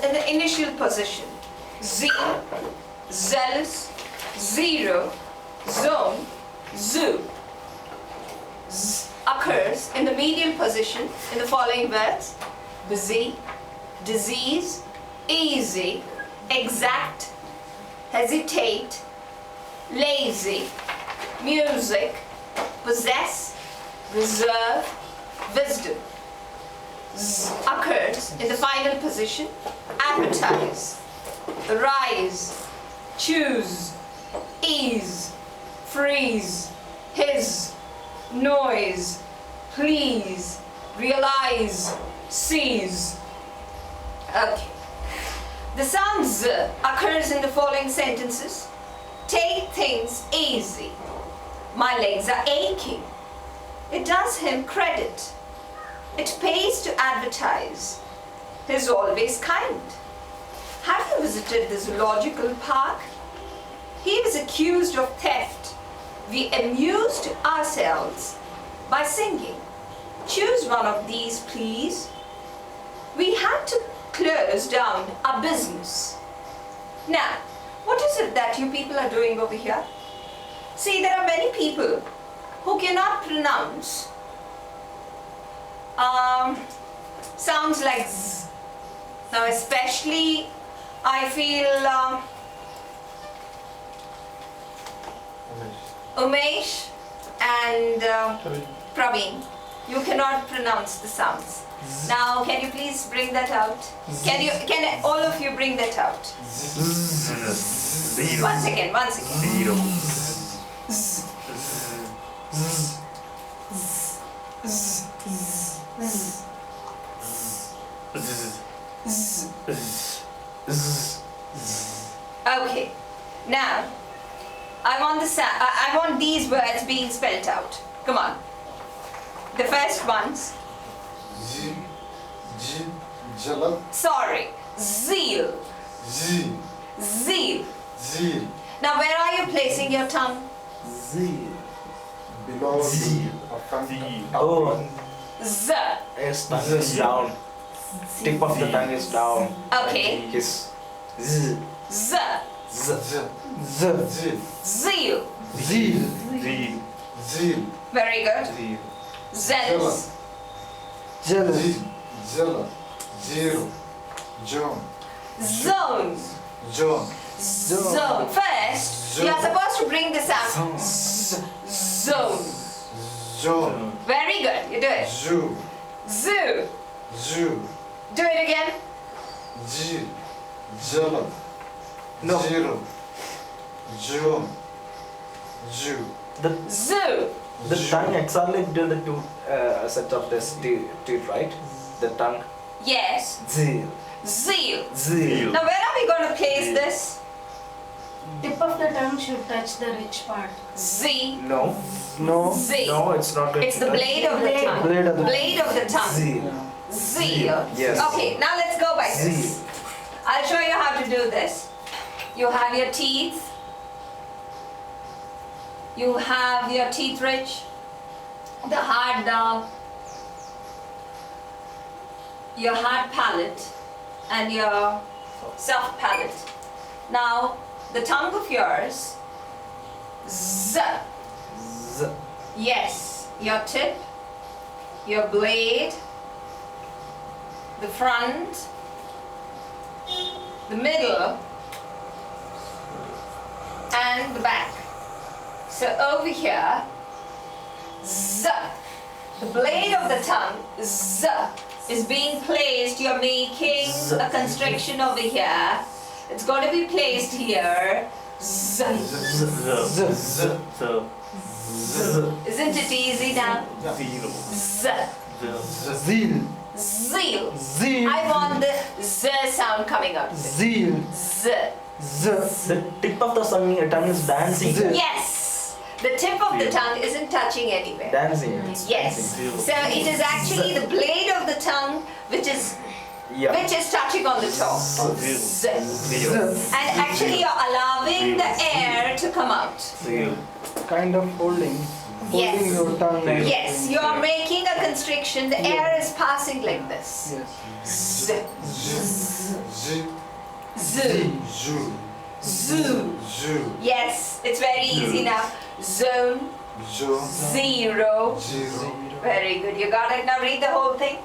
in the initial position. Zeal, zealous, zero, zone, zoo. Z occurs in the medial position in the following words: busy, disease, easy, exact, hesitate, lazy, music, possess, reserve, wisdom. Z occurs in the final position: advertise, rise, choose, ease, freeze, his, noise, please, realize, seize. Okay. The sound Z occurs in the following sentences: take things easy. My legs are aching. It does him credit. It pays to advertise. He's always kind. Have you visited the zoological park? He was accused of theft. We amused ourselves by singing. Choose one of these, please. We had to close down our business. Now, what is it that you people are doing over here? See, there are many people who cannot pronounce sounds like Z. Now, especially, I feel Umesh and Praveen, you cannot pronounce the sounds. Now, can you please bring that out? Can all of you bring that out? Once again. Zero. Okay. Now, I want these words being spelled out. Come on. The first ones. Sorry. Zeal. Zeal. Now, where are you placing your tongue? Zeal. Below Zeal. Oh. Z. His tongue is down. Tip of the tongue is down. Okay. His Z. Z. Z. Zeal. Zeal. Very good. Zealous. Jealous. Zero. John. Zone. Zone. First, you are supposed to bring this out. Zone. John. Very good. You do it. Zoo. Zoo. Do it again. Zero. No. Zero. John. Zoo. Zoo. The tongue exactly between the two sets of this teeth, right? The tongue. Yes. Zeal. Zeal. Now, where are we going to place this? Tip of the tongue should touch the rich part. Z. No. Z. No, it's not going It's to the touch. blade of the tongue. Blade of the tongue. Zeal. Zeal. Yes. Okay, now let's go by this. Zeal. I'll show you how to do this. You have your teeth. You have your teeth rich, the hard your hard palate and your soft palate. Now, the tongue of yours, Z. Z. Yes, your tip, your blade, the front, the middle, and the back. So over here, Z, the blade of the tongue, Z, is being placed. You're making a constriction over here. It's going to be placed here. Z. Isn't it easy now? Z. Zeal. I want the Z sound coming out. Zeal. Z. The tip of the tongue is dancing. Yes. The tip of the tongue isn't touching anywhere. Dancing. Yes. So it is actually the blade of the tongue which is Yeah. which is touching on the top. Z. And actually you're allowing the air to come out. Kind of holding Yes. your tongue. Yes, you're making a constriction. The air is passing like this. Yes. Z. Z. Z. Ju. Z. Ju. Yes, it's very easy now. Zone. Jo. 0. Zero. Very good. You got it. Now read the whole thing.